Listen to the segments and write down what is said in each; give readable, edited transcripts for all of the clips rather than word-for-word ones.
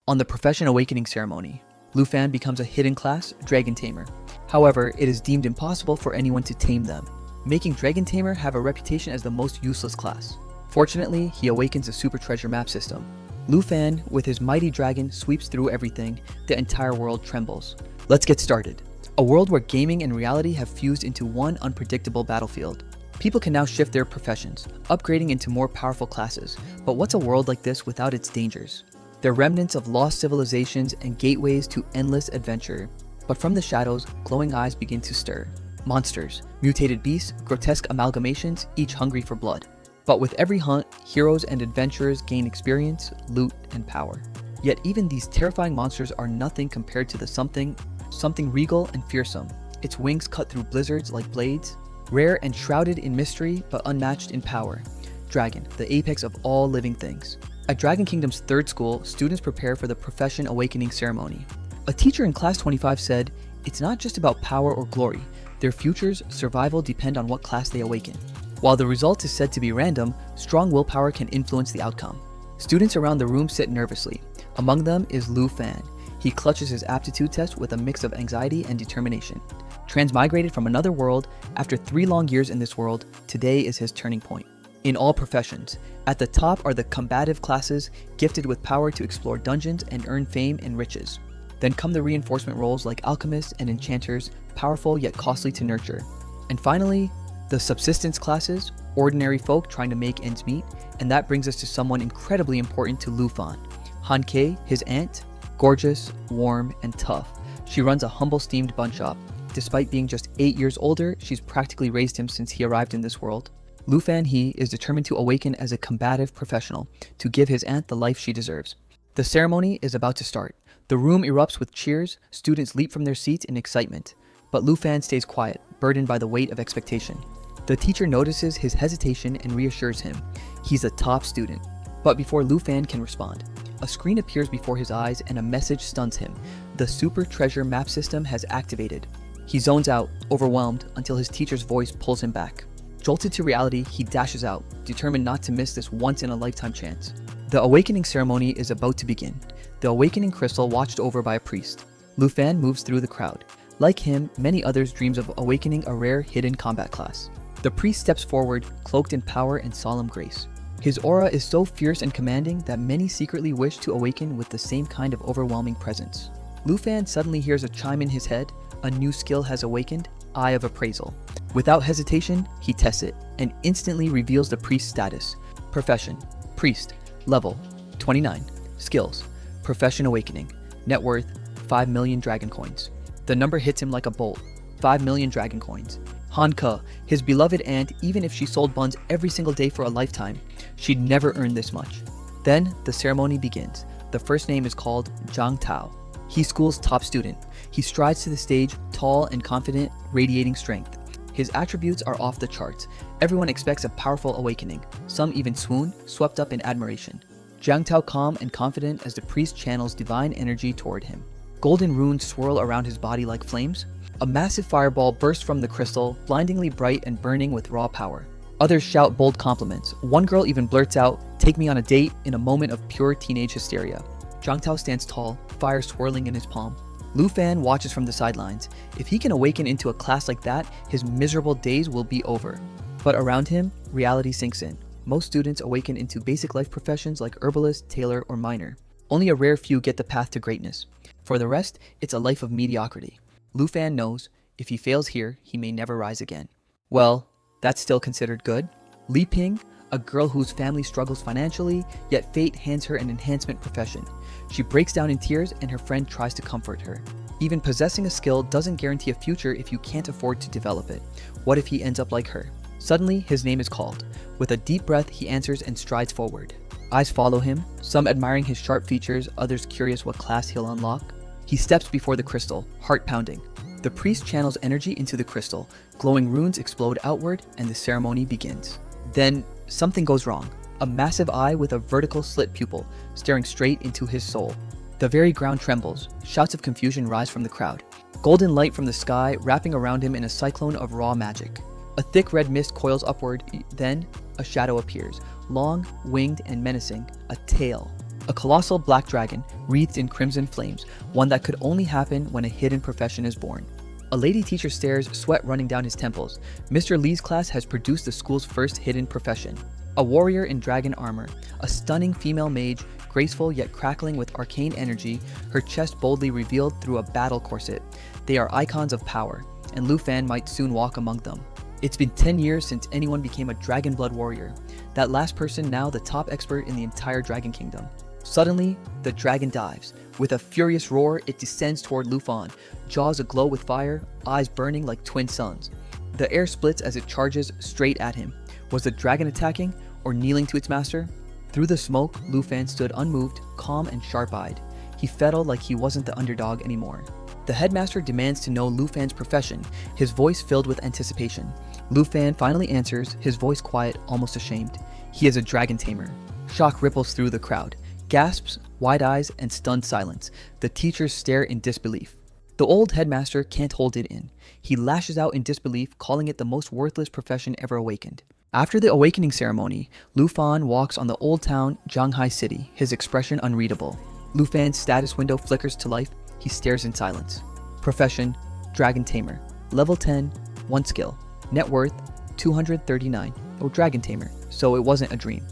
On the Profession Awakening ceremony, Lu Fan becomes a hidden class Dragon Tamer. However, it is deemed impossible for anyone to tame them, making Dragon Tamer have a reputation as the most useless class. Fortunately, he awakens a super treasure map system. Lu Fan, with his mighty dragon, sweeps through everything. The entire world trembles. Let's get started. A world where gaming and reality have fused into one unpredictable battlefield. People can now shift their professions, upgrading into more powerful classes. But what's a world like this without its dangers? They're remnants of lost civilizations and gateways to endless adventure. But from the shadows, glowing eyes begin to stir. Monsters, mutated beasts, grotesque amalgamations, each hungry for blood. But with every hunt, heroes and adventurers gain experience, loot, and power. Yet even these terrifying monsters are nothing compared to the something regal and fearsome. Its wings cut through blizzards like blades, rare and shrouded in mystery but unmatched in power. Dragon, the apex of all living things. At Dragon Kingdom's third school, students prepare for the Profession Awakening ceremony. A teacher in class 25 said, "It's not just about power or glory. Their future's survival depend on what class they awaken." While the result is said to be random, strong willpower can influence the outcome. Students around the room sit nervously. Among them is Lu Fan. He clutches his aptitude test with a mix of anxiety and determination. Transmigrated from another world, after 3 long years in this world, today is his turning point. In all professions, at the top are the combative classes, gifted with power to explore dungeons and earn fame and riches. Then come the reinforcement roles like alchemists and enchanters, powerful yet costly to nurture. And finally, the subsistence classes, ordinary folk trying to make ends meet, and that brings us to someone incredibly important to Lu Fan. Han Kei, his aunt, gorgeous, warm, and tough. She runs a humble steamed bun shop. Despite being just 8 years older, she's practically raised him since he arrived in this world. Lu Fan He is determined to awaken as a combative professional, to give his aunt the life she deserves. The ceremony is about to start. The room erupts with cheers, students leap from their seats in excitement. But Lu Fan stays quiet, burdened by the weight of expectation. The teacher notices his hesitation and reassures him. He's a top student. But before Lu Fan can respond, a screen appears before his eyes and a message stuns him. The super treasure map system has activated. He zones out, overwhelmed, until his teacher's voice pulls him back. Jolted to reality, he dashes out, determined not to miss this once-in-a-lifetime chance. The awakening ceremony is about to begin. The awakening crystal watched over by a priest. Lu Fan moves through the crowd. Like him, many others dreams of awakening a rare hidden combat class. The priest steps forward, cloaked in power and solemn grace. His aura is so fierce and commanding that many secretly wish to awaken with the same kind of overwhelming presence. Lu Fan suddenly hears a chime in his head. A new skill has awakened, Eye of Appraisal. Without hesitation, he tests it, and instantly reveals the priest's status. Profession, Priest. Level, 29. Skills, Profession Awakening. Net worth, 5 million dragon coins. The number hits him like a bolt. 5 million dragon coins. Han Ke, his beloved aunt, even if she sold buns every single day for a lifetime, she'd never earned this much. Then, the ceremony begins. The first name is called Zhang Tao. He's school's top student. He strides to the stage, tall and confident, radiating strength. His attributes are off the charts. Everyone expects a powerful awakening. Some even swoon, swept up in admiration. Zhang Tao calm and confident as the priest channels divine energy toward him. Golden runes swirl around his body like flames. A massive fireball bursts from the crystal, blindingly bright and burning with raw power. Others shout bold compliments. One girl even blurts out, "Take me on a date," in a moment of pure teenage hysteria. Zhang Tao stands tall, fire swirling in his palm. Lu Fan watches from the sidelines. If he can awaken into a class like that, his miserable days will be over. But around him, reality sinks in. Most students awaken into basic life professions like herbalist, tailor, or miner. Only a rare few get the path to greatness. For the rest, it's a life of mediocrity. Lu Fan knows, if he fails here, he may never rise again. Well, that's still considered good. Li Ping, a girl whose family struggles financially, yet fate hands her an enhancement profession. She breaks down in tears and her friend tries to comfort her. Even possessing a skill doesn't guarantee a future if you can't afford to develop it. What if he ends up like her? Suddenly, his name is called. With a deep breath, he answers and strides forward. Eyes follow him, some admiring his sharp features, others curious what class he'll unlock. He steps before the crystal, heart pounding. The priest channels energy into the crystal. Glowing runes explode outward, and the ceremony begins. Then, something goes wrong. A massive eye with a vertical slit pupil, staring straight into his soul. The very ground trembles. Shouts of confusion rise from the crowd. Golden light from the sky wrapping around him in a cyclone of raw magic. A thick red mist coils upward, then a shadow appears. Long, winged, and menacing. A tail. a colossal black dragon wreathed in crimson flames, one that could only happen when a hidden profession is born. A lady teacher stares, sweat running down his temples. Mr. Lee's class has produced the school's first hidden profession. A warrior in dragon armor, a stunning female mage, graceful yet crackling with arcane energy, her chest boldly revealed through a battle corset. They are icons of power, and Lu Fan might soon walk among them. It's been 10 years since anyone became a dragon blood warrior. That last person now the top expert in the entire Dragon Kingdom. Suddenly, the dragon dives. With a furious roar, it descends toward Lu Fan, jaws aglow with fire, eyes burning like twin suns. The air splits as it charges straight at him. Was the dragon attacking or kneeling to its master? Through the smoke, Lu Fan stood unmoved, calm and sharp-eyed. He fettled like he wasn't the underdog anymore. The headmaster demands to know Lu Fan's profession, his voice filled with anticipation. Lu Fan finally answers, his voice quiet, almost ashamed. He is a dragon tamer. Shock ripples through the crowd. Gasps, wide eyes, and stunned silence. The teachers stare in disbelief. The old headmaster can't hold it in. He lashes out in disbelief, calling it the most worthless profession ever awakened. After the awakening ceremony, Lu Fan walks on the old town, Zhanghai City, his expression unreadable. Lu Fan's status window flickers to life. He stares in silence. Profession, Dragon Tamer. Level 10, 1 skill. Net worth, 239. Oh, Dragon Tamer. So it wasn't a dream.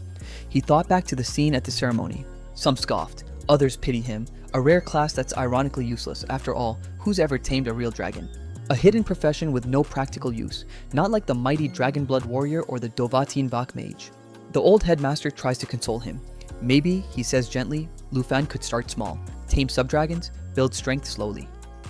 He thought back to the scene at the ceremony. Some scoffed. Others pity him. A rare class that's ironically useless. After all, who's ever tamed a real dragon? A hidden profession with no practical use. Not like the mighty Dragon Blood Warrior or the Dovatin Vak Mage. The old headmaster tries to console him. Maybe, he says gently, Lu Fan could start small. Tame subdragons, build strength slowly.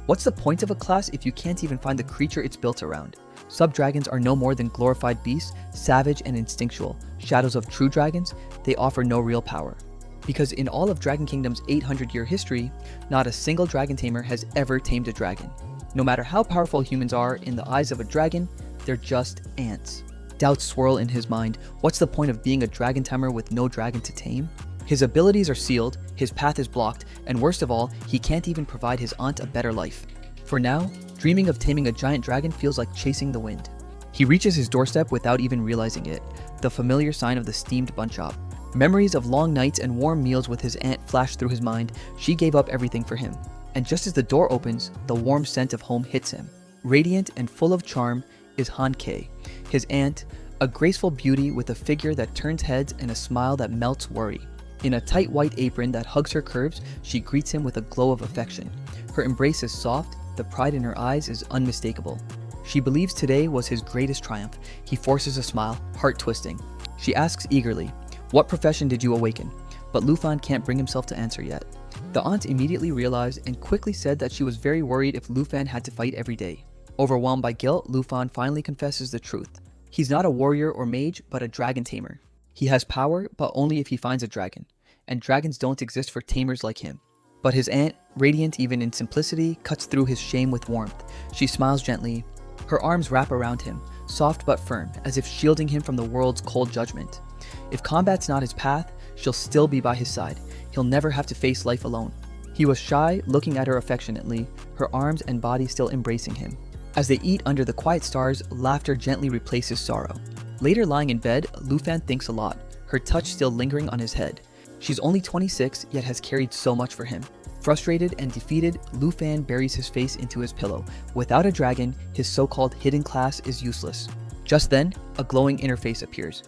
What's the point of a class if you can't even find the creature it's built around? Subdragons are no more than glorified beasts, savage and instinctual, shadows of true dragons. They offer no real power. Because in all of Dragon Kingdom's 800-year history, not a single dragon tamer has ever tamed a dragon. No matter how powerful humans are in the eyes of a dragon, they're just ants. Doubts swirl in his mind. What's the point of being a dragon tamer with no dragon to tame? His abilities are sealed, his path is blocked, and worst of all, he can't even provide his aunt a better life. For now, dreaming of taming a giant dragon feels like chasing the wind. He reaches his doorstep without even realizing it, the familiar sign of the steamed bun shop. Memories of long nights and warm meals with his aunt flash through his mind. She gave up everything for him. And just as the door opens, the warm scent of home hits him. Radiant and full of charm is Han Kei, his aunt, a graceful beauty with a figure that turns heads and a smile that melts worry. In a tight white apron that hugs her curves, she greets him with a glow of affection. Her embrace is soft, the pride in her eyes is unmistakable. She believes today was his greatest triumph. He forces a smile, heart twisting. She asks eagerly, "What profession did you awaken?" But Lu Fan can't bring himself to answer yet. The aunt immediately realized and quickly said that she was very worried if Lu Fan had to fight every day. Overwhelmed by guilt, Lu Fan finally confesses the truth. He's not a warrior or mage, but a dragon tamer. He has power, but only if he finds a dragon. And dragons don't exist for tamers like him. But his aunt, radiant even in simplicity, cuts through his shame with warmth. She smiles gently. Her arms wrap around him, soft but firm, as if shielding him from the world's cold judgment. If combat's not his path, she'll still be by his side. He'll never have to face life alone. He was shy, looking at her affectionately, her arms and body still embracing him. As they eat under the quiet stars, laughter gently replaces sorrow. Later lying in bed, Lu Fan thinks a lot, her touch still lingering on his head. She's only 26, yet has carried so much for him. Frustrated and defeated, Lu Fan buries his face into his pillow. Without a dragon, his so-called hidden class is useless. Just then, a glowing interface appears.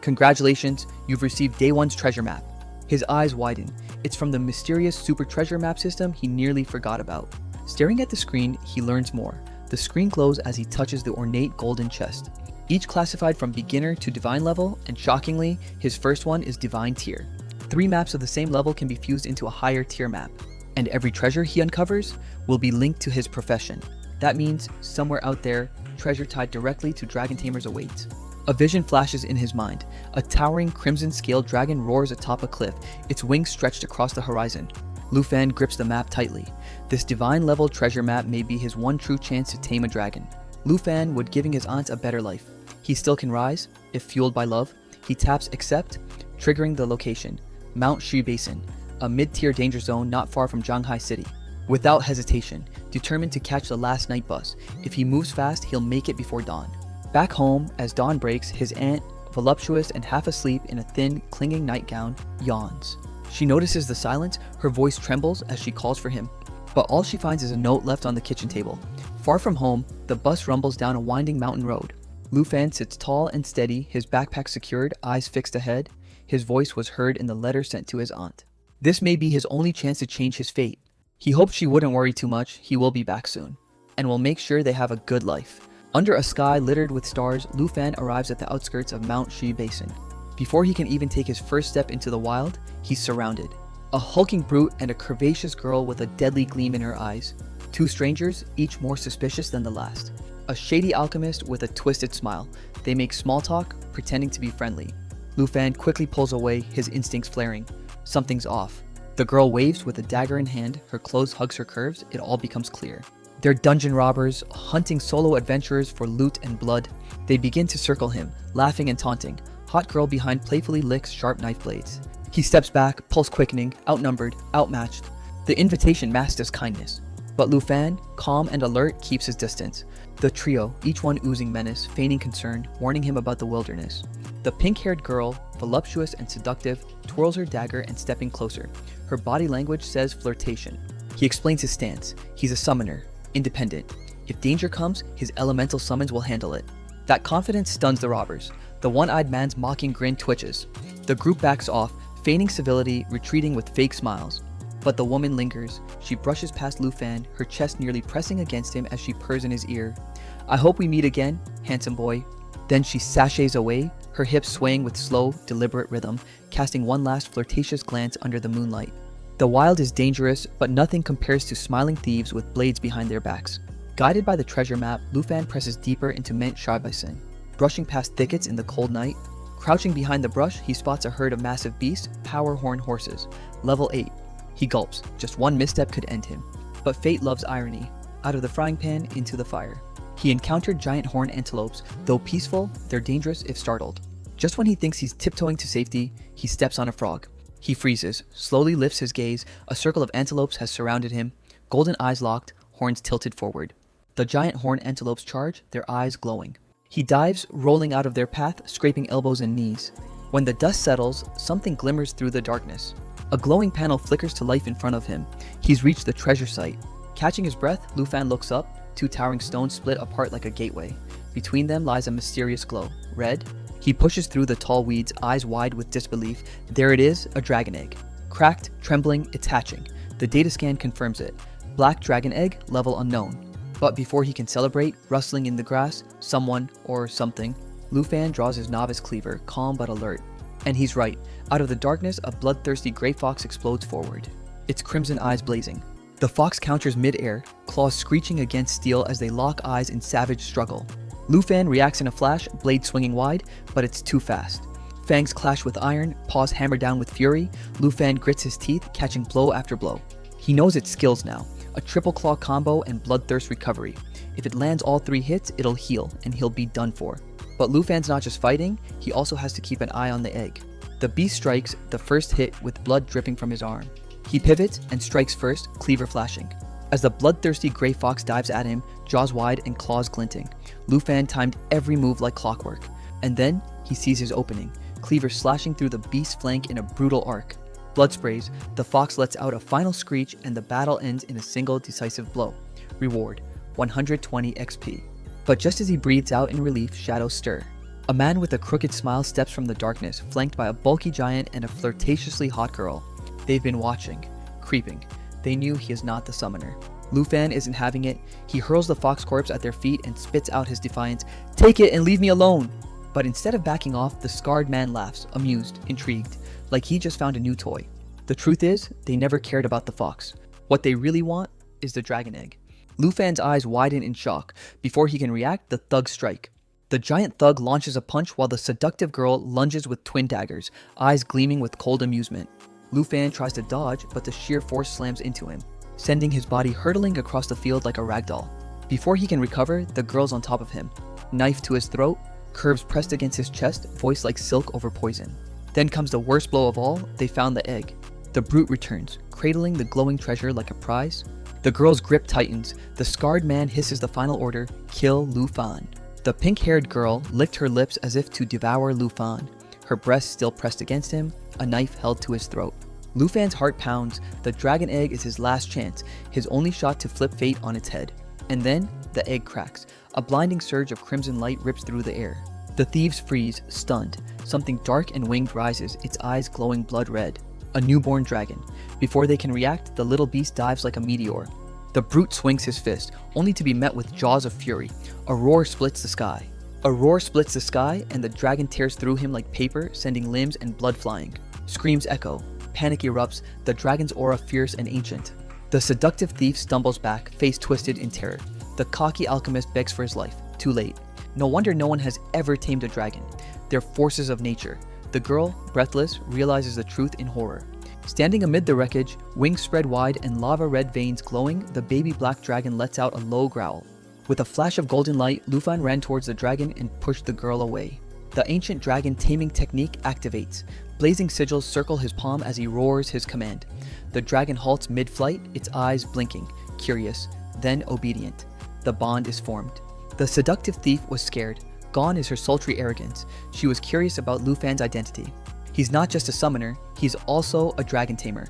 "Congratulations, you've received Day 1's treasure map." His eyes widen. It's from the mysterious super treasure map system he nearly forgot about. Staring at the screen, he learns more. The screen glows as he touches the ornate golden chest. Each classified from beginner to divine level, and shockingly, his first one is divine tier. 3 maps of the same level can be fused into a higher tier map, and every treasure he uncovers will be linked to his profession. That means, somewhere out there, treasure tied directly to dragon tamers awaits. A vision flashes in his mind. A towering crimson-scaled dragon roars atop a cliff, its wings stretched across the horizon. Lu Fan grips the map tightly. This divine-level treasure map may be his one true chance to tame a dragon. Lu Fan would giving his aunt a better life. He still can rise, if fueled by love. He taps accept, triggering the location. Mount Shi Basin, a mid-tier danger zone not far from Zhanghai City. Without hesitation, determined to catch the last night bus. If he moves fast, he'll make it before dawn. Back home, as dawn breaks, his aunt, voluptuous and half asleep in a thin, clinging nightgown, yawns. She notices the silence, her voice trembles as she calls for him. But all she finds is a note left on the kitchen table. Far from home, the bus rumbles down a winding mountain road. Lu Fan sits tall and steady, his backpack secured, eyes fixed ahead. His voice was heard in the letter sent to his aunt. This may be his only chance to change his fate. He hopes she wouldn't worry too much, he will be back soon, and will make sure they have a good life. Under a sky littered with stars, Lu Fan arrives at the outskirts of Mount Shi Basin. Before he can even take his first step into the wild, he's surrounded. A hulking brute and a curvaceous girl with a deadly gleam in her eyes. Two strangers, each more suspicious than the last. A shady alchemist with a twisted smile. They make small talk, pretending to be friendly. Lu Fan quickly pulls away, his instincts flaring. Something's off. The girl waves with a dagger in hand, her clothes hugs her curves, it all becomes clear. They're dungeon robbers, hunting solo adventurers for loot and blood. They begin to circle him, laughing and taunting. Hot girl behind playfully licks sharp knife blades. He steps back, pulse quickening, outnumbered, outmatched. The invitation masked as kindness. But Lu Fan, calm and alert, keeps his distance. The trio, each one oozing menace, feigning concern, warning him about the wilderness. The pink-haired girl, voluptuous and seductive, twirls her dagger and stepping closer. Her body language says flirtation. He explains his stance. He's a summoner, independent. If danger comes, his elemental summons will handle it. That confidence stuns the robbers. The one-eyed man's mocking grin twitches. The group backs off, feigning civility, retreating with fake smiles. But the woman lingers. She brushes past Lu Fan, her chest nearly pressing against him as she purrs in his ear. "I hope we meet again, handsome boy." Then she sashays away, her hips swaying with slow, deliberate rhythm, casting one last flirtatious glance under the moonlight. The wild is dangerous, but nothing compares to smiling thieves with blades behind their backs. Guided by the treasure map, Lu Fan presses deeper into Mount Shi Basin. Brushing past thickets in the cold night, crouching behind the brush, he spots a herd of massive beasts, power horn horses. Level 8. He gulps. Just one misstep could end him. But fate loves irony. Out of the frying pan, into the fire. He encountered giant horn antelopes. Though peaceful, they're dangerous if startled. Just when he thinks he's tiptoeing to safety, he steps on a frog. He freezes, slowly lifts his gaze. A circle of antelopes has surrounded him. Golden eyes locked, horns tilted forward. The giant horn antelopes charge, their eyes glowing. He dives, rolling out of their path, scraping elbows and knees. When the dust settles, something glimmers through the darkness. A glowing panel flickers to life in front of him. He's reached the treasure site. Catching his breath, Lu Fan looks up. Two towering stones split apart like a gateway. Between them lies a mysterious glow. Red? He pushes through the tall weeds, eyes wide with disbelief. There it is, a dragon egg. Cracked, trembling, it's hatching. The data scan confirms it. Black dragon egg, level unknown. But before he can celebrate, rustling in the grass, someone, or something, Lu Fan draws his novice cleaver, calm but alert. And he's right. Out of the darkness, a bloodthirsty gray fox explodes forward, its crimson eyes blazing. The fox counters mid-air, claws screeching against steel as they lock eyes in savage struggle. Lu Fan reacts in a flash, blade swinging wide, but it's too fast. Fangs clash with iron, paws hammer down with fury. Lu Fan grits his teeth, catching blow after blow. He knows its skills now. A triple claw combo and bloodthirst recovery. If it lands all 3 hits, it'll heal, and he'll be done for. But Lu Fan's not just fighting, he also has to keep an eye on the egg. The beast strikes, the first hit with blood dripping from his arm. He pivots and strikes first, cleaver flashing. As the bloodthirsty gray fox dives at him, jaws wide and claws glinting, Lu Fan timed every move like clockwork. And then, he sees his opening, cleaver slashing through the beast's flank in a brutal arc. Blood sprays, the fox lets out a final screech, and the battle ends in a single decisive blow. Reward, 120 XP. But just as he breathes out in relief, shadows stir. A man with a crooked smile steps from the darkness, flanked by a bulky giant and a flirtatiously hot girl. They've been watching, creeping. They knew he is not the summoner. Lu Fan isn't having it. He hurls the fox corpse at their feet and spits out his defiance. "Take it and leave me alone!" But instead of backing off, the scarred man laughs, amused, intrigued, like he just found a new toy. The truth is, they never cared about the fox. What they really want is the dragon egg. Lu Fan's eyes widen in shock. Before he can react, the thugs strike. The giant thug launches a punch while the seductive girl lunges with twin daggers, eyes gleaming with cold amusement. Lu Fan tries to dodge, but the sheer force slams into him, sending his body hurtling across the field like a ragdoll. Before he can recover, the girl's on top of him. Knife to his throat, curves pressed against his chest, voice like silk over poison. Then comes the worst blow of all, they found the egg. The brute returns, cradling the glowing treasure like a prize. The girl's grip tightens, the scarred man hisses the final order, kill Lu Fan. The pink-haired girl licked her lips as if to devour Lu Fan, her breast still pressed against him, a knife held to his throat. Lu Fan's heart pounds. The dragon egg is his last chance, his only shot to flip fate on its head. And then, the egg cracks. A blinding surge of crimson light rips through the air. The thieves freeze, stunned. Something dark and winged rises, its eyes glowing blood red. A newborn dragon. Before they can react, the little beast dives like a meteor. The brute swings his fist, only to be met with jaws of fury. A roar splits the sky. A roar splits the sky, and the dragon tears through him like paper, sending limbs and blood flying. Screams echo. Panic erupts, the dragon's aura fierce and ancient. The seductive thief stumbles back, face twisted in terror. The cocky alchemist begs for his life. Too late. No wonder no one has ever tamed a dragon. They're forces of nature. The girl, breathless, realizes the truth in horror. Standing amid the wreckage, wings spread wide and lava-red veins glowing, the baby black dragon lets out a low growl. With a flash of golden light, Lu Fan ran towards the dragon and pushed the girl away. The ancient dragon taming technique activates. Blazing sigils circle his palm as he roars his command. The dragon halts mid-flight, its eyes blinking, curious, then obedient. The bond is formed. The seductive thief was scared. Gone is her sultry arrogance. She was curious about Lu Fan's identity. He's not just a summoner, he's also a dragon tamer.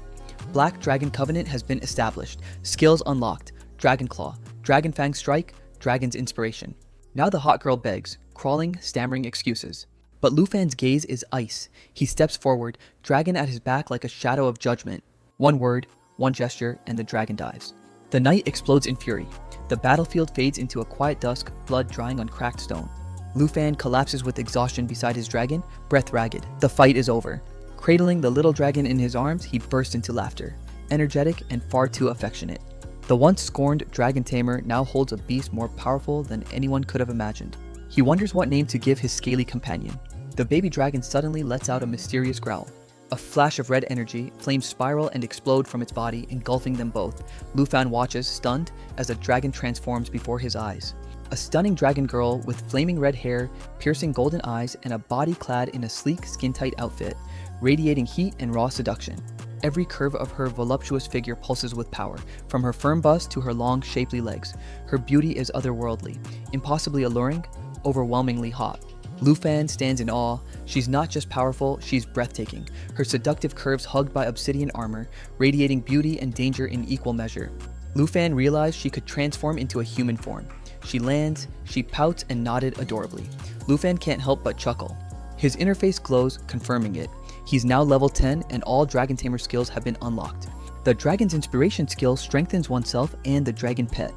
Black Dragon Covenant has been established. Skills unlocked. Dragon Claw, Dragon Fang Strike, Dragon's Inspiration. Now the hot girl begs, crawling, stammering excuses. But Lu Fan's gaze is ice. He steps forward, dragon at his back like a shadow of judgment. One word, one gesture, and the dragon dives. The night explodes in fury. The battlefield fades into a quiet dusk, blood drying on cracked stone. Lu Fan collapses with exhaustion beside his dragon, breath ragged. The fight is over. Cradling the little dragon in his arms, he burst into laughter, energetic and far too affectionate. The once scorned dragon tamer now holds a beast more powerful than anyone could have imagined. He wonders what name to give his scaly companion. The baby dragon suddenly lets out a mysterious growl. A flash of red energy, flames spiral and explode from its body, engulfing them both. Lu Fan watches, stunned, as the dragon transforms before his eyes. A stunning dragon girl with flaming red hair, piercing golden eyes, and a body clad in a sleek, skin-tight outfit, radiating heat and raw seduction. Every curve of her voluptuous figure pulses with power, from her firm bust to her long, shapely legs. Her beauty is otherworldly, impossibly alluring, overwhelmingly hot. Lu Fan stands in awe. She's not just powerful, she's breathtaking. Her seductive curves hugged by obsidian armor, radiating beauty and danger in equal measure. Lu Fan realized she could transform into a human form. She lands, she pouts and nodded adorably. Lu Fan can't help but chuckle. His inner face glows, confirming it. He's now level 10 and all Dragon Tamer skills have been unlocked. The Dragon's Inspiration skill strengthens oneself and the dragon pet.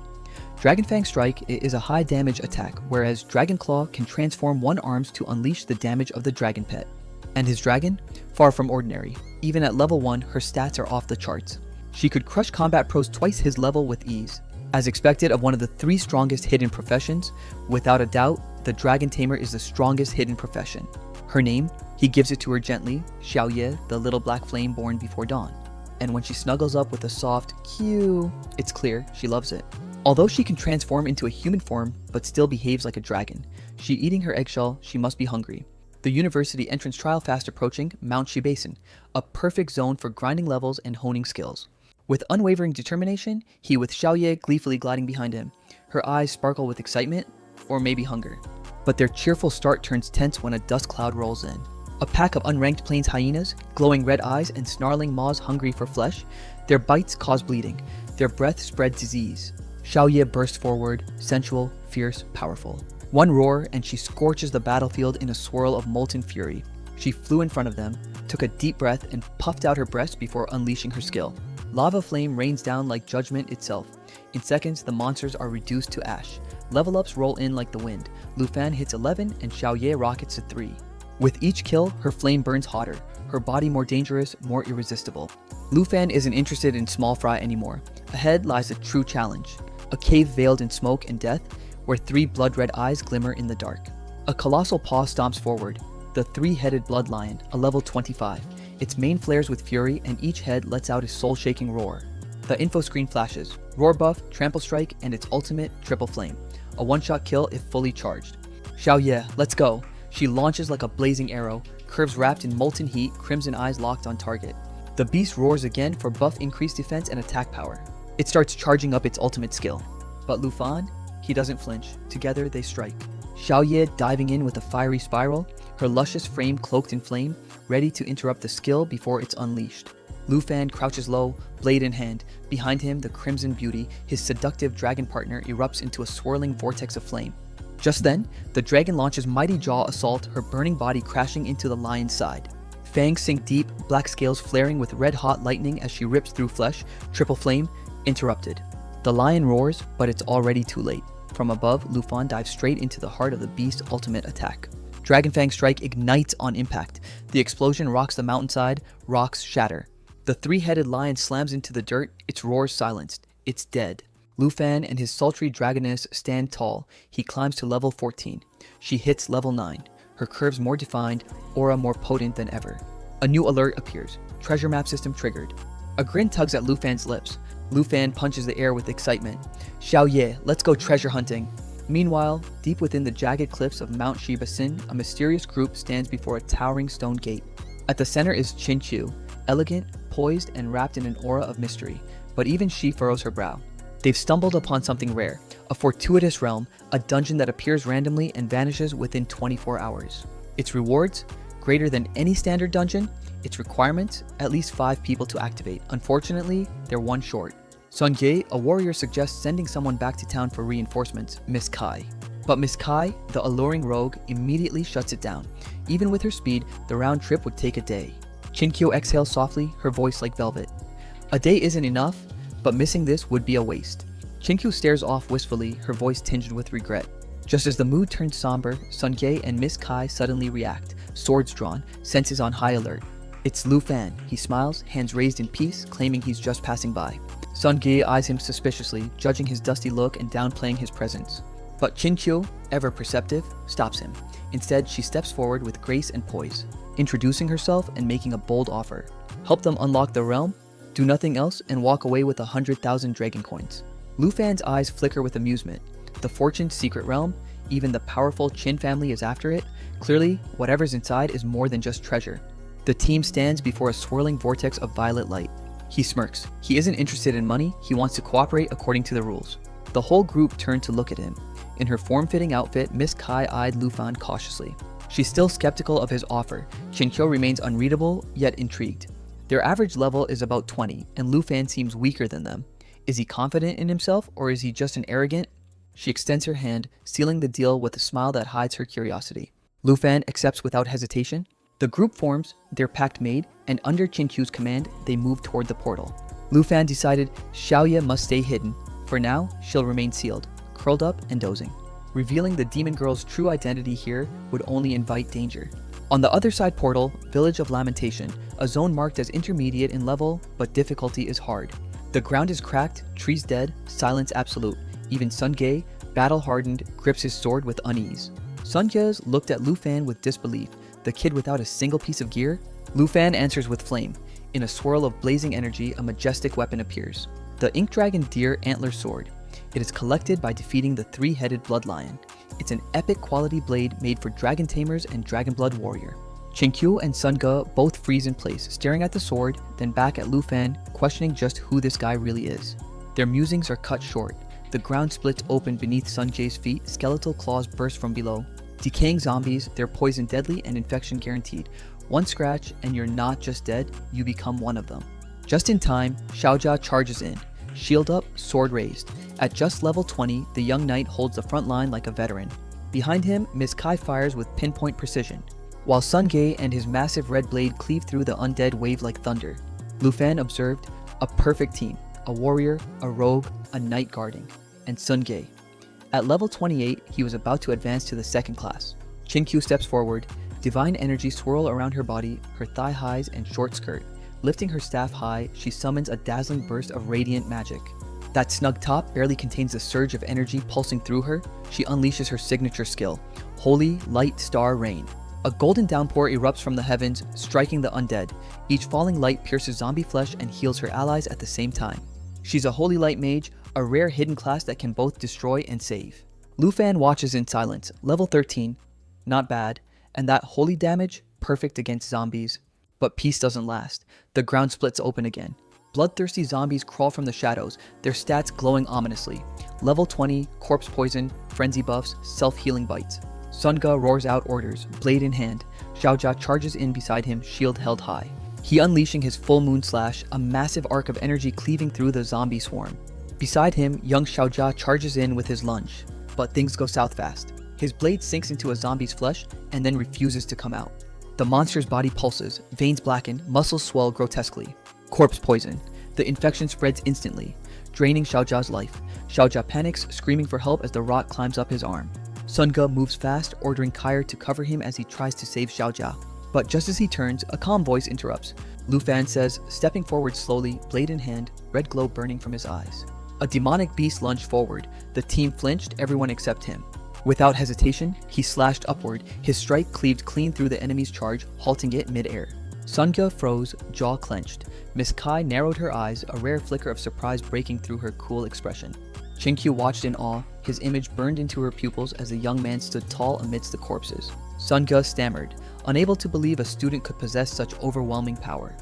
Dragon Fang Strike is a high damage attack, whereas Dragon Claw can transform one arms to unleash the damage of the dragon pet. And his dragon? Far from ordinary. Even at level 1, her stats are off the charts. She could crush combat pros twice his level with ease. As expected of one of the 3 strongest hidden professions, without a doubt, the Dragon Tamer is the strongest hidden profession. Her name? He gives it to her gently, Xiaoye, the little black flame born before dawn. And when she snuggles up with a soft "Q," it's clear she loves it. Although she can transform into a human form, but still behaves like a dragon. She eating her eggshell, she must be hungry. The university entrance trial fast approaching, Mount Shibasin, a perfect zone for grinding levels and honing skills. With unwavering determination, he with Xiaoye gleefully gliding behind him. Her eyes sparkle with excitement, or maybe hunger. But their cheerful start turns tense when a dust cloud rolls in. A pack of unranked plains hyenas, glowing red eyes and snarling maws hungry for flesh. Their bites cause bleeding. Their breath spread disease. Xiaoye bursts forward, sensual, fierce, powerful. One roar and she scorches the battlefield in a swirl of molten fury. She flew in front of them, took a deep breath and puffed out her breast before unleashing her skill. Lava flame rains down like judgment itself. In seconds, the monsters are reduced to ash. Level ups roll in like the wind. Lu Fan hits 11 and Xiaoye rockets to 3. With each kill, her flame burns hotter, her body more dangerous, more irresistible. Lu Fan isn't interested in small fry anymore. Ahead lies a true challenge. A cave veiled in smoke and death, where 3 blood-red eyes glimmer in the dark. A colossal paw stomps forward. The 3-headed blood lion, a level 25. Its mane flares with fury and each head lets out a soul-shaking roar. The info screen flashes. Roar buff, trample strike, and its ultimate, triple flame. A one-shot kill if fully charged. Xiaoye, let's go. She launches like a blazing arrow, curves wrapped in molten heat, crimson eyes locked on target. The beast roars again for buff increased defense and attack power. It starts charging up its ultimate skill. But Lu Fan? He doesn't flinch. Together they strike. Xiaoye diving in with a fiery spiral, her luscious frame cloaked in flame, ready to interrupt the skill before it's unleashed. Lu Fan crouches low, blade in hand. Behind him, the Crimson Beauty, his seductive dragon partner, erupts into a swirling vortex of flame. Just then, the dragon launches Mighty Jaw Assault, her burning body crashing into the lion's side. Fangs sink deep, black scales flaring with red-hot lightning as she rips through flesh. Triple flame, interrupted. The lion roars, but it's already too late. From above, Lu Fan dives straight into the heart of the beast's ultimate attack. Dragon Fang strike ignites on impact. The explosion rocks the mountainside, rocks shatter. The three-headed lion slams into the dirt, its roars silenced. It's dead. Lu Fan and his sultry dragoness stand tall. He climbs to level 14. She hits level 9. Her curves more defined, aura more potent than ever. A new alert appears. Treasure map system triggered. A grin tugs at Lu Fan's lips. Lu Fan punches the air with excitement. Xiao Ye, let's go treasure hunting. Meanwhile, deep within the jagged cliffs of Mount Shiba Sin, a mysterious group stands before a towering stone gate. At the center is Qin Qiu, elegant, poised, and wrapped in an aura of mystery, but even she furrows her brow. They've stumbled upon something rare, a fortuitous realm, a dungeon that appears randomly and vanishes within 24 hours. Its rewards? Greater than any standard dungeon. Its requirements? At least 5 people to activate. Unfortunately, they're one short. Sun Ye, a warrior, suggests sending someone back to town for reinforcements, Miss Kai. But Miss Kai, the alluring rogue, immediately shuts it down. Even with her speed, the round trip would take a day. Qin Qiu exhales softly, her voice like velvet. A day isn't enough, but missing this would be a waste. Qin Qiu stares off wistfully, her voice tinged with regret. Just as the mood turns somber, Sun Ye and Miss Kai suddenly react, swords drawn, senses on high alert. It's Lu Fan. He smiles, hands raised in peace, claiming he's just passing by. Sun Ge eyes him suspiciously, judging his dusty look and downplaying his presence. But Qin Qiu, ever perceptive, stops him. Instead, she steps forward with grace and poise, introducing herself and making a bold offer. Help them unlock the realm, do nothing else, and walk away with 100,000 dragon coins. Lu Fan's eyes flicker with amusement. The fortune's secret realm, even the powerful Qin family is after it. Clearly, whatever's inside is more than just treasure. The team stands before a swirling vortex of violet light. He smirks. He isn't interested in money, he wants to cooperate according to the rules. The whole group turned to look at him. In her form-fitting outfit, Miss Kai eyed Lu Fan cautiously. She's still skeptical of his offer. Qin Qiu remains unreadable, yet intrigued. Their average level is about 20, and Lu Fan seems weaker than them. Is he confident in himself, or is he just an arrogant? She extends her hand, sealing the deal with a smile that hides her curiosity. Lu Fan accepts without hesitation. The group forms, their pact made, and under Qin Qiu's command, they move toward the portal. Lu Fan decided Xiao Ye must stay hidden. For now, she'll remain sealed, curled up and dozing. Revealing the demon girl's true identity here would only invite danger. On the other side portal, Village of Lamentation, a zone marked as intermediate in level, but difficulty is hard. The ground is cracked, trees dead, silence absolute. Even Sun Ge, battle-hardened, grips his sword with unease. Sun Ge looked at Lu Fan with disbelief. The kid without a single piece of gear? Lu Fan answers with flame. In a swirl of blazing energy, a majestic weapon appears. The Ink Dragon Deer Antler Sword. It is collected by defeating the three-headed Blood Lion. It's an epic quality blade made for Dragon Tamers and Dragon Blood Warrior. Qin Qiu and Sun Ge both freeze in place, staring at the sword, then back at Lu Fan, questioning just who this guy really is. Their musings are cut short. The ground splits open beneath Sun Ge's feet, skeletal claws burst from below. Decaying zombies, their poison deadly and infection guaranteed. One scratch and you're not just dead, you become one of them. Just in time, Xiaojia charges in. Shield up, sword raised. At just level 20, the young knight holds the front line like a veteran. Behind him, Miss Kai fires with pinpoint precision, while Sun Ge and his massive red blade cleave through the undead wave like thunder. Lu Fan observed, a perfect team. A warrior, a rogue, a knight guarding, and Sun Ge. At level 28, he was about to advance to the second class. Qin Qiu steps forward. Divine energy swirl around her body, her thigh highs and short skirt. Lifting her staff high, she summons a dazzling burst of radiant magic. That snug top barely contains the surge of energy pulsing through her. She unleashes her signature skill, Holy Light Star Rain. A golden downpour erupts from the heavens, striking the undead. Each falling light pierces zombie flesh and heals her allies at the same time. She's a Holy Light Mage, a rare hidden class that can both destroy and save. Lu Fan watches in silence, level 13, not bad, and that holy damage, perfect against zombies. But peace doesn't last. The ground splits open again. Bloodthirsty zombies crawl from the shadows, their stats glowing ominously. Level 20, corpse poison, frenzy buffs, self-healing bites. Sun Ge roars out orders, blade in hand. Xiaojia charges in beside him, shield held high. he unleashing his full moon slash, a massive arc of energy cleaving through the zombie swarm. Beside him, young Xiaojia charges in with his lunge, but things go south fast. His blade sinks into a zombie's flesh and then refuses to come out. The monster's body pulses, veins blacken, muscles swell grotesquely. Corpse poison. The infection spreads instantly, draining Xiaojia's life. Xiaojia panics, screaming for help as the rot climbs up his arm. Sun Ge moves fast, ordering Kair to cover him as he tries to save Xiaojia. But just as he turns, a calm voice interrupts. Lu Fan says, stepping forward slowly, blade in hand, red glow burning from his eyes. A demonic beast lunged forward. The team flinched, everyone except him. Without hesitation, he slashed upward. His strike cleaved clean through the enemy's charge, halting it mid-air. Sun Ge froze, jaw clenched. Miss Kai narrowed her eyes, a rare flicker of surprise breaking through her cool expression. Qinkyu watched in awe, his image burned into her pupils as the young man stood tall amidst the corpses. Sun Ge stammered, unable to believe a student could possess such overwhelming power.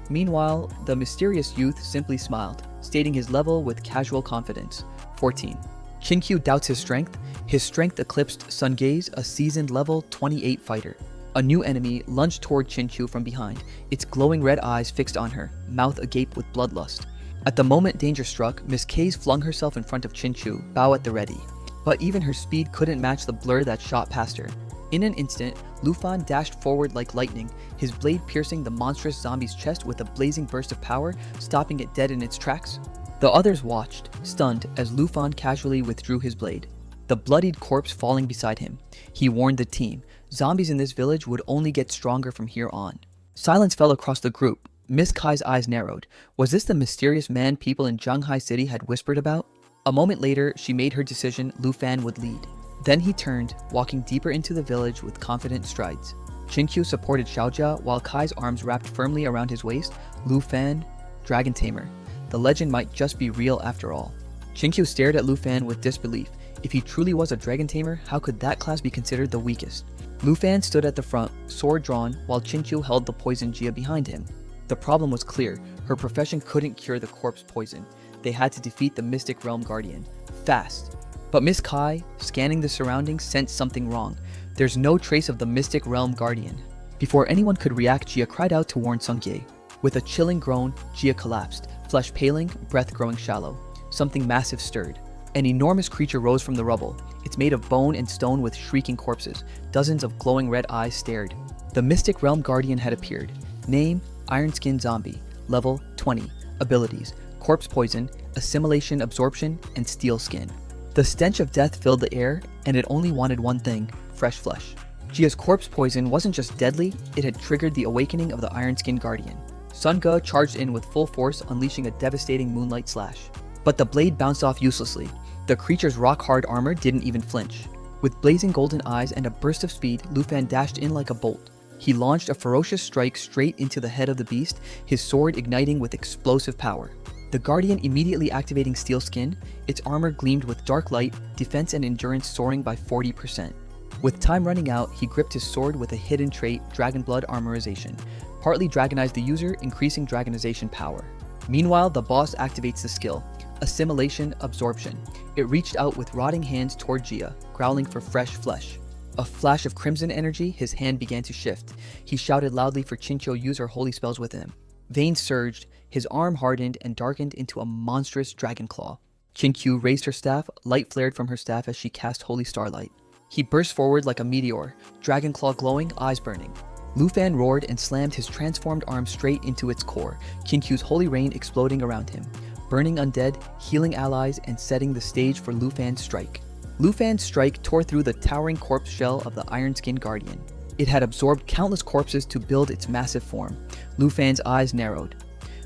Meanwhile, the mysterious youth simply smiled, stating his level with casual confidence, 14. Qinkyu doubts his strength. His strength eclipsed Sun Ge's, a seasoned level 28 fighter. A new enemy lunged toward Qinkyu from behind, its glowing red eyes fixed on her, mouth agape with bloodlust. At the moment danger struck, Miss K's flung herself in front of Qinkyu, bow at the ready. But even her speed couldn't match the blur that shot past her. In an instant, Lu Fan dashed forward like lightning, his blade piercing the monstrous zombie's chest with a blazing burst of power, stopping it dead in its tracks. The others watched, stunned, as Lu Fan casually withdrew his blade, the bloodied corpse falling beside him. He warned the team, zombies in this village would only get stronger from here on. Silence fell across the group. Miss Kai's eyes narrowed. Was this the mysterious man people in Zhanghai City had whispered about? A moment later, she made her decision. Lu Fan would lead. Then he turned, walking deeper into the village with confident strides. Qinkyu supported Xiaojia, while Kai's arms wrapped firmly around his waist. Lu Fan, Dragon Tamer. The legend might just be real after all. Qinkyu stared at Lu Fan with disbelief. If he truly was a Dragon Tamer, how could that class be considered the weakest? Lu Fan stood at the front, sword drawn, while Qinkyu held the poison Jia behind him. The problem was clear. Her profession couldn't cure the corpse poison. They had to defeat the Mystic Realm Guardian. Fast. But Miss Kai, scanning the surroundings, sensed something wrong. There's no trace of the Mystic Realm Guardian. Before anyone could react, Jia cried out to warn Sun Ge. With a chilling groan, Jia collapsed, flesh paling, breath growing shallow. Something massive stirred. An enormous creature rose from the rubble. It's made of bone and stone with shrieking corpses. Dozens of glowing red eyes stared. The Mystic Realm Guardian had appeared. Name, Iron Skin Zombie. Level 20. Abilities, Corpse Poison, Assimilation Absorption, and Steel Skin. The stench of death filled the air, and it only wanted one thing, fresh flesh. Jia's corpse poison wasn't just deadly, it had triggered the awakening of the Iron Skin Guardian. Sun Ge charged in with full force, unleashing a devastating moonlight slash. But the blade bounced off uselessly. The creature's rock-hard armor didn't even flinch. With blazing golden eyes and a burst of speed, Lu Fan dashed in like a bolt. He launched a ferocious strike straight into the head of the beast, his sword igniting with explosive power. The Guardian immediately activating Steel Skin, its armor gleamed with dark light, defense and endurance soaring by 40%. With time running out, he gripped his sword with a hidden trait, Dragon Blood Armorization. Partly dragonized the user, increasing dragonization power. Meanwhile, the boss activates the skill, Assimilation Absorption. It reached out with rotting hands toward Jia, growling for fresh flesh. A flash of crimson energy, his hand began to shift. He shouted loudly for Qinkyu to use her holy spells with him. Veins surged, his arm hardened and darkened into a monstrous dragon claw. Qinkyu raised her staff, light flared from her staff as she cast Holy Starlight. He burst forward like a meteor, dragon claw glowing, eyes burning. Lu Fan roared and slammed his transformed arm straight into its core, Qinkyu's holy rain exploding around him, burning undead, healing allies, and setting the stage for Lu Fan's strike. Lu Fan's strike tore through the towering corpse shell of the Iron Skin Guardian. It had absorbed countless corpses to build its massive form. Lu Fan's eyes narrowed.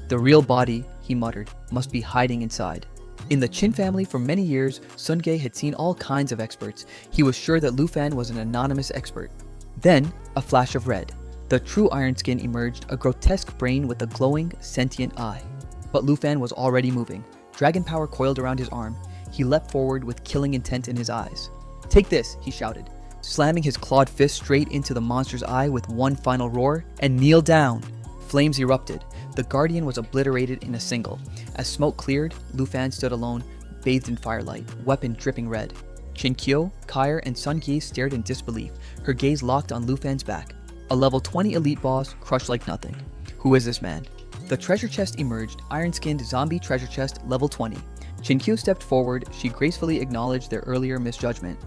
The real body, he muttered, must be hiding inside. In the Qin family for many years, Sun Ge had seen all kinds of experts. He was sure that Lu Fan was an anonymous expert. Then, a flash of red. The true Iron Skin emerged, a grotesque brain with a glowing, sentient eye. But Lu Fan was already moving. Dragon power coiled around his arm. He leapt forward with killing intent in his eyes. "Take this," he shouted, slamming his clawed fist straight into the monster's eye with one final roar, "and kneel down." Flames erupted. The Guardian was obliterated in a single. As smoke cleared, Lu Fan stood alone, bathed in firelight, weapon dripping red. Qinkyu, Kair, and Sun Ge stared in disbelief, her gaze locked on Lu Fan's back. A level 20 elite boss crushed like nothing. Who is this man? The treasure chest emerged, iron-skinned zombie treasure chest level 20. Chinkyu stepped forward, she gracefully acknowledged their earlier misjudgment.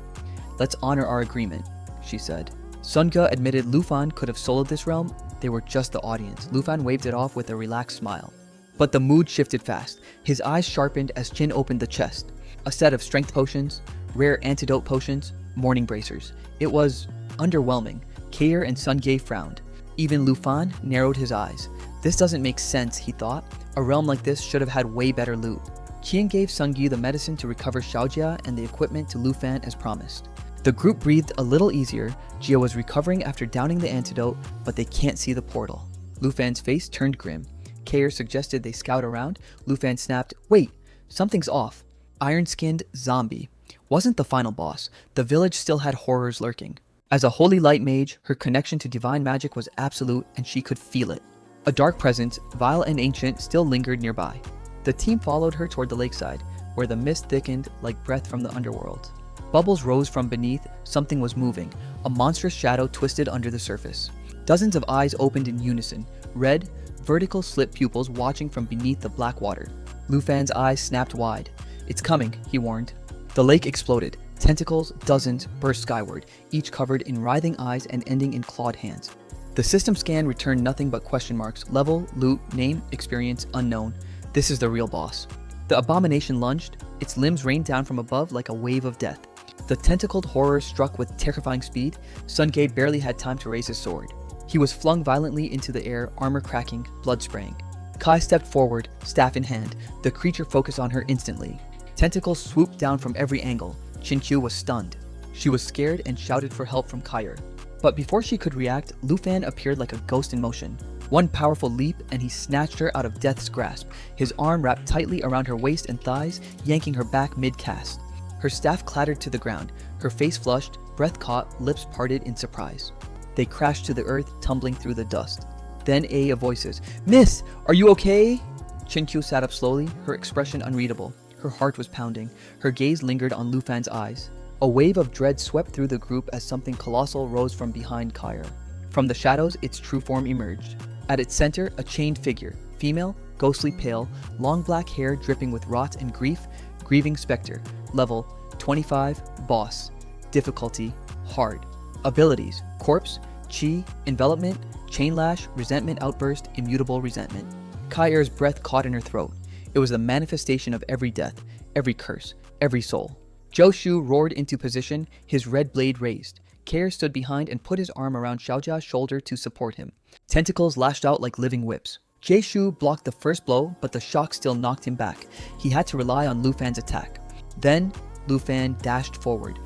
Let's honor our agreement, she said. Sunga admitted Lufan could have soloed this realm, they were just the audience. Lufan waved it off with a relaxed smile. But the mood shifted fast. His eyes sharpened as Chin opened the chest. A set of strength potions, rare antidote potions, morning bracers. It was underwhelming. Kair and Sungae frowned. Even Lufan narrowed his eyes. This doesn't make sense, he thought. A realm like this should have had way better loot. Qian gave Sungi the medicine to recover Xiaojia and the equipment to Lufan as promised. The group breathed a little easier. Jia was recovering after downing the antidote, but they can't see the portal. Lufan's face turned grim. Kair suggested they scout around. Lufan snapped, "Wait, something's off." Iron-skinned zombie wasn't the final boss. The village still had horrors lurking. As a holy light mage, her connection to divine magic was absolute and she could feel it. A dark presence, vile and ancient, still lingered nearby. The team followed her toward the lakeside, where the mist thickened like breath from the underworld. Bubbles rose from beneath, something was moving. A monstrous shadow twisted under the surface. Dozens of eyes opened in unison, red, vertical slit pupils watching from beneath the black water. Lufan's eyes snapped wide. "It's coming," he warned. The lake exploded. Tentacles, dozens, burst skyward, each covered in writhing eyes and ending in clawed hands. The system scan returned nothing but question marks. Level, loot, name, experience, unknown. This is the real boss. The abomination lunged. Its limbs rained down from above like a wave of death. The tentacled horror struck with terrifying speed. Sungae barely had time to raise his sword. He was flung violently into the air, armor cracking, blood spraying. Kai stepped forward, staff in hand. The creature focused on her instantly. Tentacles swooped down from every angle. Chinkyu was stunned. She was scared and shouted for help from Kair. But before she could react, Lufan appeared like a ghost in motion. One powerful leap and he snatched her out of death's grasp, his arm wrapped tightly around her waist and thighs, yanking her back mid-cast. Her staff clattered to the ground, her face flushed, breath caught, lips parted in surprise. They crashed to the earth, tumbling through the dust. Then of voices. "Miss, are you okay?" Chinkyu sat up slowly, her expression unreadable. Her heart was pounding. Her gaze lingered on Lufan's eyes. A wave of dread swept through the group as something colossal rose from behind Kair. From the shadows, its true form emerged. At its center, a chained figure. Female, ghostly pale, long black hair dripping with rot and grief, grieving specter. Level 25, boss. Difficulty, hard. Abilities, corpse, chi, envelopment, chain lash, resentment outburst, immutable resentment. Kair's breath caught in her throat. It was the manifestation of every death, every curse, every soul. Joshu roared into position, his red blade raised. Kair stood behind and put his arm around Xiaojia's shoulder to support him. Tentacles lashed out like living whips. Jaeshu blocked the first blow, but the shock still knocked him back. He had to rely on Lufan's attack. Then, Lufan dashed forward.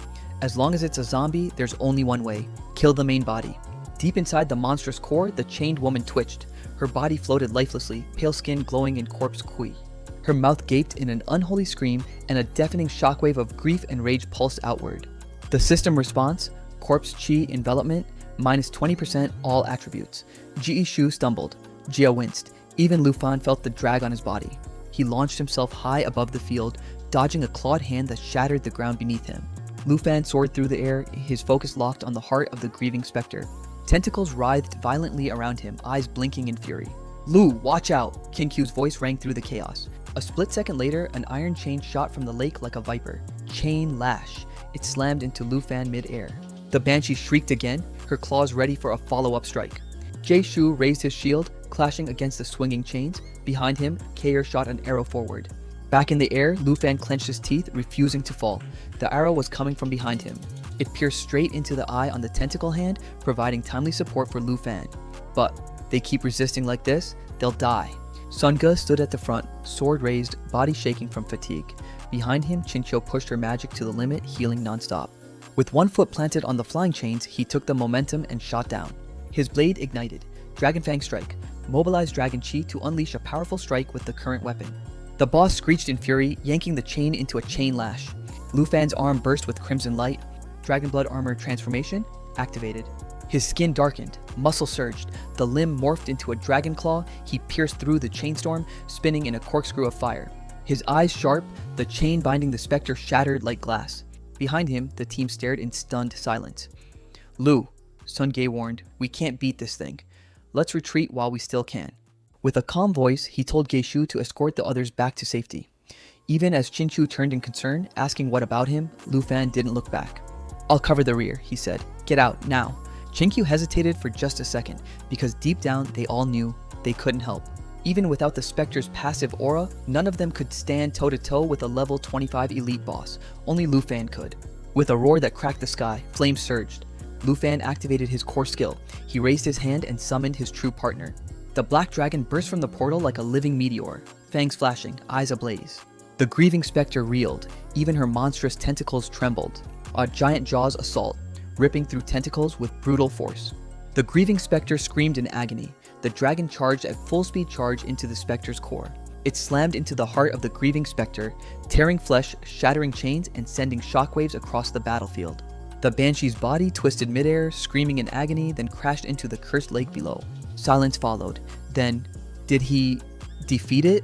As long as it's a zombie, there's only one way. Kill the main body. Deep inside the monstrous core, the chained woman twitched. Her body floated lifelessly, pale skin glowing in corpse kui. Her mouth gaped in an unholy scream, and a deafening shockwave of grief and rage pulsed outward. The system response, corpse chi envelopment, minus 20% all attributes. Jiishu stumbled. Jia winced. Even Lufan felt the drag on his body. He launched himself high above the field, dodging a clawed hand that shattered the ground beneath him. Lufan soared through the air, his focus locked on the heart of the grieving specter. Tentacles writhed violently around him, eyes blinking in fury. "Lu, watch out!" Kinkyu's voice rang through the chaos. A split second later, an iron chain shot from the lake like a viper. Chain lash. It slammed into Lufan mid-air. The banshee shrieked again, her claws ready for a follow-up strike. Jaeshu raised his shield, clashing against the swinging chains. Behind him, Kair shot an arrow forward. Back in the air, Lufan clenched his teeth, refusing to fall. The arrow was coming from behind him. It pierced straight into the eye on the tentacle hand, providing timely support for Lufan. But they keep resisting like this, they'll die. Sunga stood at the front, sword raised, body shaking from fatigue. Behind him, Chincho pushed her magic to the limit, healing nonstop. With one foot planted on the flying chains, he took the momentum and shot down. His blade ignited. Dragon Fang strike. Mobilized Dragon Chi to unleash a powerful strike with the current weapon. The boss screeched in fury, yanking the chain into a chain lash. Lufan's arm burst with crimson light. Dragon Blood Armor transformation activated. His skin darkened, muscle surged, the limb morphed into a dragon claw. He pierced through the chainstorm, spinning in a corkscrew of fire. His eyes sharp, the chain binding the specter shattered like glass. Behind him, the team stared in stunned silence. "Lu," Sungae warned, "we can't beat this thing." Let's retreat while we still can. With a calm voice, he told Geishu to escort the others back to safety. Even as Chinchu turned in concern, asking what about him, Lu Fan didn't look back. I'll cover the rear, he said. Get out, now. Chinkyu hesitated for just a second, because deep down they all knew they couldn't help. Even without the Spectre's passive aura, none of them could stand toe-to-toe with a level 25 elite boss. Only Lu Fan could. With a roar that cracked the sky, flames surged. Lu Fan activated his core skill. He raised his hand and summoned his true partner. The black dragon burst from the portal like a living meteor, fangs flashing, eyes ablaze. The grieving specter reeled, even her monstrous tentacles trembled. A giant jaw's assault, ripping through tentacles with brutal force. The grieving specter screamed in agony. The dragon charged at full speed charge into the specter's core. It slammed into the heart of the grieving specter, tearing flesh, shattering chains, and sending shockwaves across the battlefield. The banshee's body twisted midair, screaming in agony, then crashed into the cursed lake below. Silence followed. Then, did he defeat it?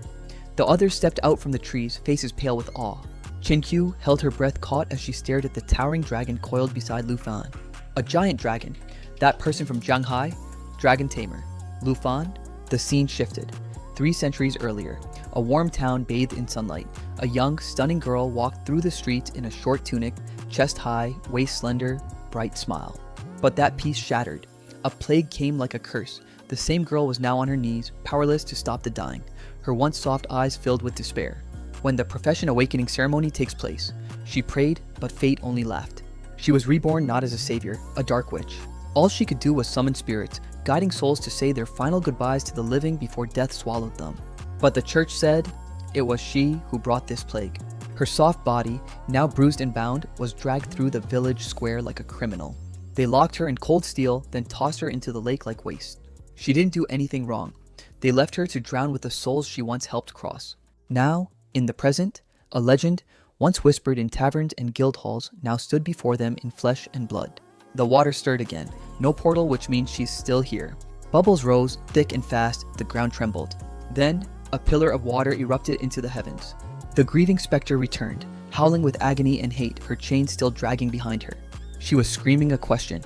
The others stepped out from the trees, faces pale with awe. Chinkyu held her breath caught as she stared at the towering dragon coiled beside Lu Fan. A giant dragon. That person from Shanghai? Dragon Tamer. Lu Fan? The scene shifted. 3 centuries earlier, a warm town bathed in sunlight. A young, stunning girl walked through the streets in a short tunic, chest high, waist slender, bright smile. But that peace shattered. A plague came like a curse. The same girl was now on her knees, powerless to stop the dying. Her once soft eyes filled with despair. When the profession awakening ceremony takes place, she prayed, but fate only laughed. She was reborn not as a savior, a dark witch. All she could do was summon spirits, guiding souls to say their final goodbyes to the living before death swallowed them. But the church said it was she who brought this plague. Her soft body, now bruised and bound, was dragged through the village square like a criminal. They locked her in cold steel, then tossed her into the lake like waste. She didn't do anything wrong. They left her to drown with the souls she once helped cross. Now, in the present, a legend, once whispered in taverns and guild halls, now stood before them in flesh and blood. The water stirred again. No portal, which means she's still here. Bubbles rose, thick and fast, the ground trembled. Then, a pillar of water erupted into the heavens. The grieving specter returned, howling with agony and hate, her chains still dragging behind her. She was screaming a question.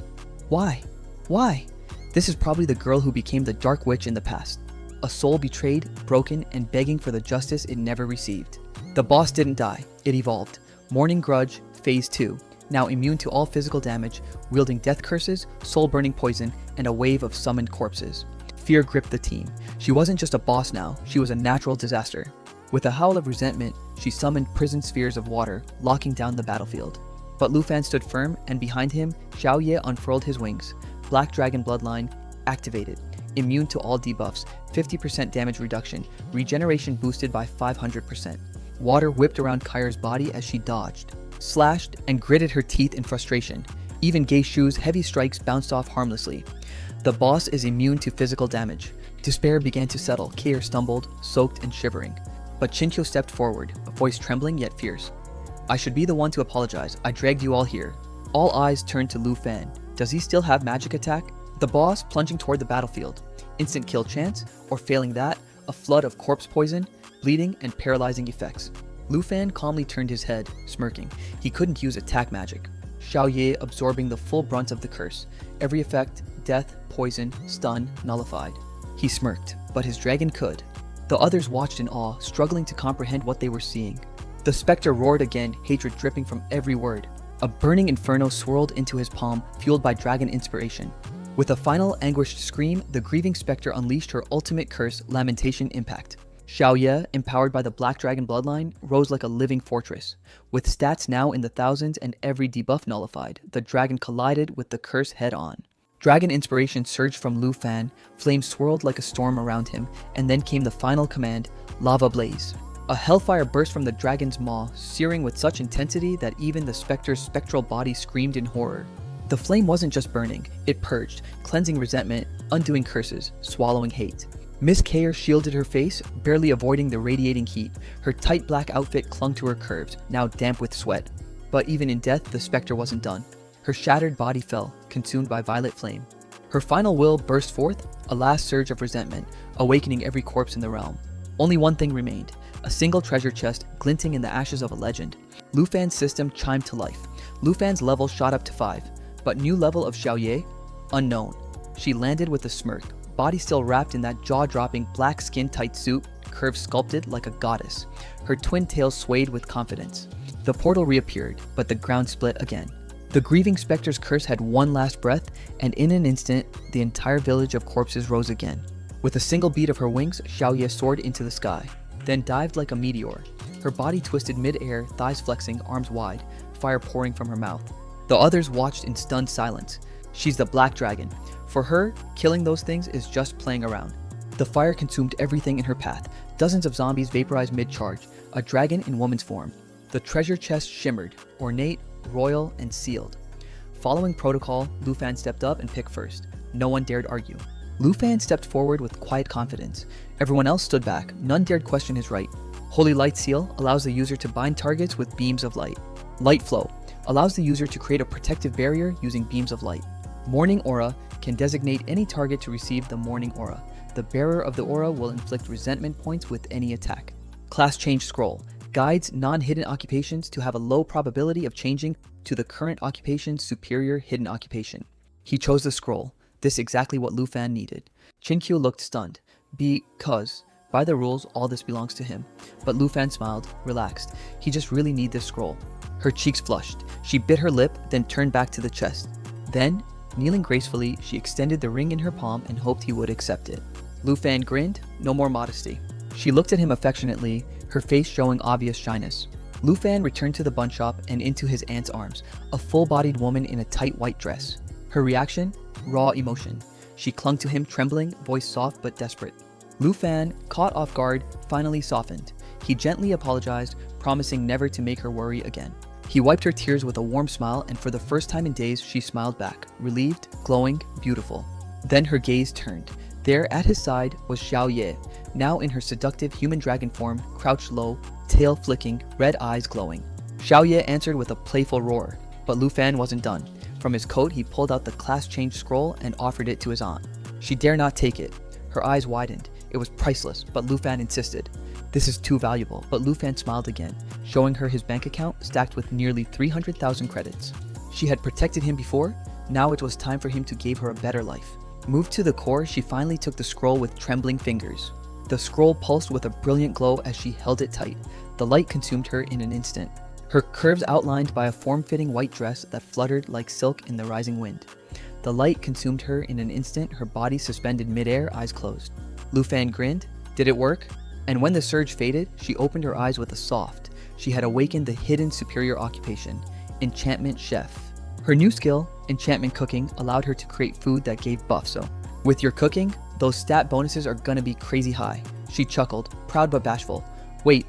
Why? Why? This is probably the girl who became the dark witch in the past. A soul betrayed, broken, and begging for the justice it never received. The boss didn't die, it evolved. Mourning Grudge, Phase 2, now immune to all physical damage, wielding death curses, soul-burning poison, and a wave of summoned corpses. Fear gripped the team. She wasn't just a boss now, she was a natural disaster. With a howl of resentment, she summoned prison spheres of water, locking down the battlefield. But Lu Fan stood firm, and behind him, Xiao Ye unfurled his wings. Black Dragon Bloodline activated. Immune to all debuffs, 50% damage reduction, regeneration boosted by 500%. Water whipped around Kaire's body as she dodged, slashed, and gritted her teeth in frustration. Even Geishu's heavy strikes bounced off harmlessly. The boss is immune to physical damage. Despair began to settle. Kair stumbled, soaked and shivering. But Chincho stepped forward, a voice trembling yet fierce. I should be the one to apologize. I dragged you all here. All eyes turned to Lu Fan. Does he still have magic attack? The boss plunging toward the battlefield. Instant kill chance, or failing that, a flood of corpse poison, bleeding, and paralyzing effects. Lu Fan calmly turned his head, smirking. He couldn't use attack magic. Xiao Ye absorbing the full brunt of the curse. Every effect, death, poison, stun, nullified. He smirked, but his dragon could. The others watched in awe, struggling to comprehend what they were seeing. The specter roared again, hatred dripping from every word. A burning inferno swirled into his palm, fueled by dragon inspiration. With a final anguished scream, the grieving specter unleashed her ultimate curse, Lamentation Impact. Xiao Ye, empowered by the Black Dragon bloodline, rose like a living fortress. With stats now in the thousands and every debuff nullified, the dragon collided with the curse head-on. Dragon inspiration surged from Lu Fan, flames swirled like a storm around him, and then came the final command, Lava Blaze. A hellfire burst from the dragon's maw, searing with such intensity that even the specter's spectral body screamed in horror. The flame wasn't just burning, it purged, cleansing resentment, undoing curses, swallowing hate. Miss Kair shielded her face, barely avoiding the radiating heat. Her tight black outfit clung to her curves, now damp with sweat. But even in death, the specter wasn't done. Her shattered body fell, consumed by violet flame. Her final will burst forth, a last surge of resentment, awakening every corpse in the realm. Only one thing remained, a single treasure chest glinting in the ashes of a legend. Lu Fan's system chimed to life. Lu Fan's level shot up to 5. But new level of Xiao Ye? Unknown. She landed with a smirk, body still wrapped in that jaw-dropping black skin-tight suit, curves sculpted like a goddess. Her twin tails swayed with confidence. The portal reappeared, but the ground split again. The grieving specter's curse had one last breath, and in an instant, the entire village of corpses rose again. With a single beat of her wings, Xiaoye soared into the sky, then dived like a meteor. Her body twisted mid-air, thighs flexing, arms wide, fire pouring from her mouth. The others watched in stunned silence. She's the Black Dragon. For her, killing those things is just playing around. The fire consumed everything in her path. Dozens of zombies vaporized mid-charge, a dragon in woman's form. The treasure chest shimmered, ornate, royal, and sealed. Following protocol, Lu Fan stepped up and picked first. No one dared argue. Lu Fan stepped forward with quiet confidence. Everyone else stood back. None dared question his right. Holy Light Seal allows the user to bind targets with beams of light. Light Flow allows the user to create a protective barrier using beams of light. Morning Aura can designate any target to receive the Morning Aura. The bearer of the aura will inflict resentment points with any attack. Class Change Scroll guides non-hidden occupations to have a low probability of changing to the current occupation's superior hidden occupation. He chose the scroll. This exactly what Lu Fan needed. Qinkyu looked stunned, because, by the rules, all this belongs to him. But Lu Fan smiled, relaxed. He just really needs this scroll. Her cheeks flushed. She bit her lip, then turned back to the chest. Then, kneeling gracefully, she extended the ring in her palm and hoped he would accept it. Lu Fan grinned, no more modesty. She looked at him affectionately, her face showing obvious shyness. Lu Fan returned to the bun shop and into his aunt's arms, a full-bodied woman in a tight white dress. Her reaction? Raw emotion. She clung to him, trembling, voice soft but desperate. Lu Fan, caught off guard, finally softened. He gently apologized, promising never to make her worry again. He wiped her tears with a warm smile, and for the first time in days, she smiled back, relieved, glowing, beautiful. Then her gaze turned. There at his side was Xiaoye, now in her seductive human dragon form, crouched low, tail flicking, red eyes glowing. Xiaoye answered with a playful roar, but Lu Fan wasn't done. From his coat, he pulled out the class change scroll and offered it to his aunt. She dare not take it. Her eyes widened. It was priceless, but Lu Fan insisted. This is too valuable, but Lu Fan smiled again, showing her his bank account stacked with nearly 300,000 credits. She had protected him before, now it was time for him to give her a better life. Moved to the core, she finally took the scroll with trembling fingers. The scroll pulsed with a brilliant glow as she held it tight. The light consumed her in an instant. Her curves outlined by a form-fitting white dress that fluttered like silk in the rising wind. The light consumed her in an instant, her body suspended midair, eyes closed. Lu Fan grinned. Did it work? And when the surge faded, she opened her eyes with a soft. She had awakened the hidden superior occupation, Enchantment Chef. Her new skill, Enchantment Cooking, allowed her to create food that gave buff, so. With your cooking, those stat bonuses are gonna be crazy high. She chuckled, proud but bashful. Wait,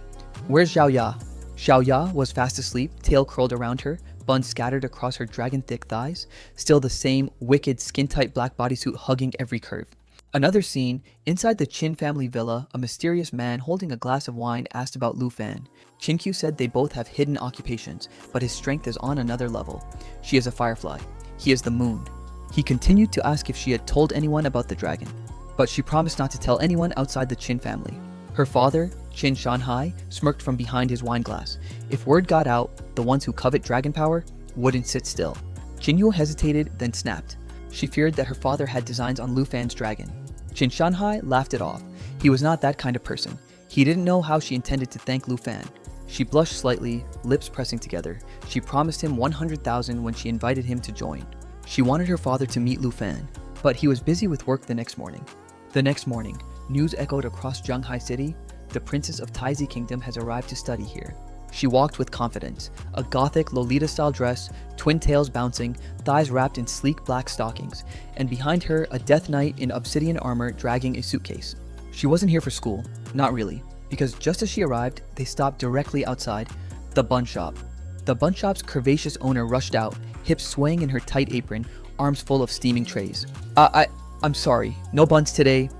where's Xiaoya? Xiaoya was fast asleep, tail curled around her, buns scattered across her dragon-thick thighs, still the same wicked skin-tight black bodysuit hugging every curve. Another scene, inside the Qin family villa, a mysterious man holding a glass of wine asked about Lu Fan. Qinkyu said they both have hidden occupations, but his strength is on another level. She is a firefly. He is the moon. He continued to ask if she had told anyone about the dragon, but she promised not to tell anyone outside the Qin family. Her father, Qin Shanhai, smirked from behind his wine glass. If word got out, the ones who covet dragon power wouldn't sit still. Qinyu hesitated, then snapped. She feared that her father had designs on Lu Fan's dragon. Qin Shanhai laughed it off. He was not that kind of person. He didn't know how she intended to thank Lu Fan. She blushed slightly, lips pressing together. She promised him 100,000 when she invited him to join. She wanted her father to meet Lu Fan, but he was busy with work the next morning. The next morning, news echoed across Zhenghai City. The princess of Taizi Kingdom has arrived to study here. She walked with confidence, a gothic Lolita-style dress, twin tails bouncing, thighs wrapped in sleek black stockings, and behind her a death knight in obsidian armor dragging a suitcase. She wasn't here for school, not really, because just as she arrived, they stopped directly outside the bun shop. The bun shop's curvaceous owner rushed out, hips swaying in her tight apron, arms full of steaming trays. I'm sorry, no buns today,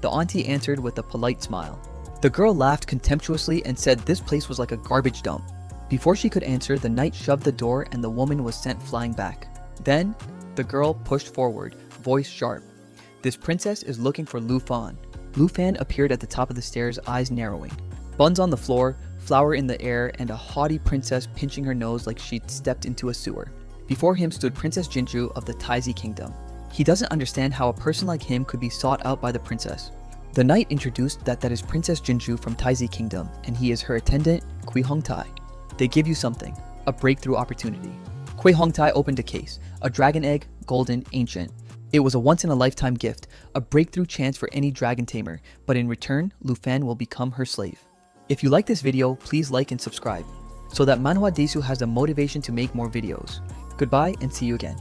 the auntie answered with a polite smile. The girl laughed contemptuously and said this place was like a garbage dump. Before she could answer, the knight shoved the door and the woman was sent flying back. Then, the girl pushed forward, voice sharp. This princess is looking for Lu Fan. Lu Fan appeared at the top of the stairs, eyes narrowing. Buns on the floor, flour in the air, and a haughty princess pinching her nose like she'd stepped into a sewer. Before him stood Princess Jinju of the Taizi Kingdom. He doesn't understand how a person like him could be sought out by the princess. The knight introduced that is Princess Jinju from Taizi Kingdom, and he is her attendant, Kui Hongtai. They give you something, a breakthrough opportunity. Kui Hongtai opened a case, a dragon egg, golden, ancient. It was a once-in-a-lifetime gift, a breakthrough chance for any dragon tamer, but in return, Lu Fan will become her slave. If you like this video, please like and subscribe, so that Manhwa Desu has the motivation to make more videos. Goodbye and see you again.